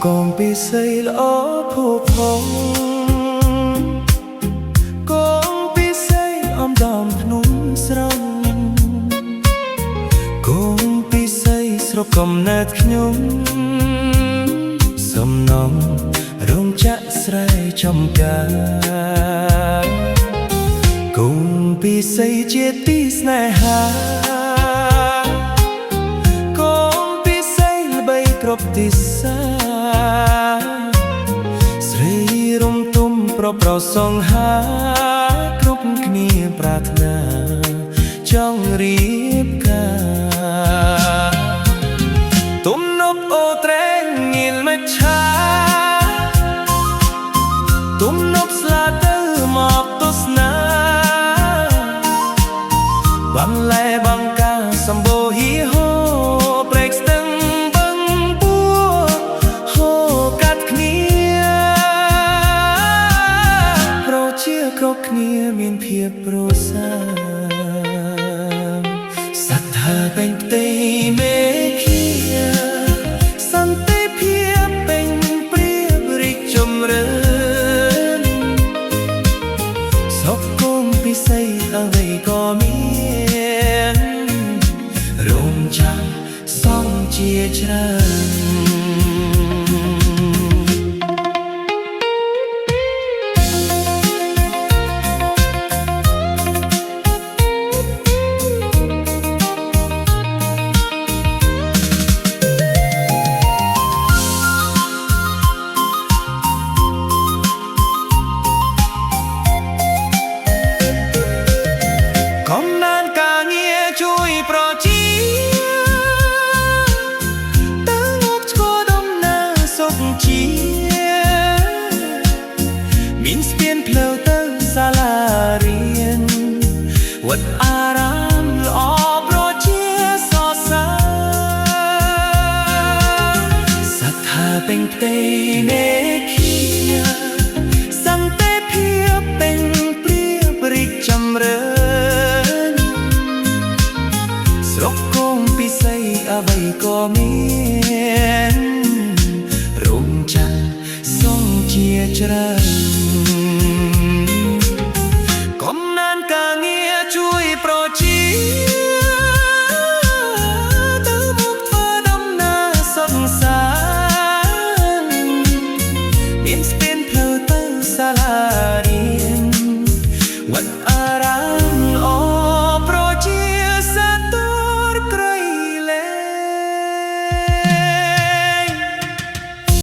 កងពីស័យល្អភូផងកងពីស័យអំដំភ្នំស្រងកងពីស័យស្រុកកំណើតខ្ញុំសំណងរោងចក្រស្រែចំការកងពីស័យជាទីស្នេហាកងពីស័យល្បីគ្រប់ទីសាស្រីរំទុំប្រប្រសងហាគ្រប់គ្នាប្រាថ្នាចង់រៀបការទំនប់អូត្រែងងៀលមច្ឆាទំនប់ស្លាទៅមកទស្សនាបងលែបងកាសម្បូរហីហោព្រែកស្ទឹងបឹងពួរហូកាត់គ្នាប្រជាគ្រប់គ្នាមានភាពប្រសើរសត្វថាពេញផ្ទៃមេឃាសន្តិភាពពេញព្រៀបរីកចម្រើនសុខគង់ពិសីអ្វីក៏មានរោងចក្រសង់ជាច្រើនកំណើនការងារជួយប្រជាទៅមកឆ្កដំណើរសុខជាមានស្ពានផ្លូវទៅសាលារៀនវត្តអារាមល្អប្រជាសរសើរសត្វថាពេញផ្ទៃមេ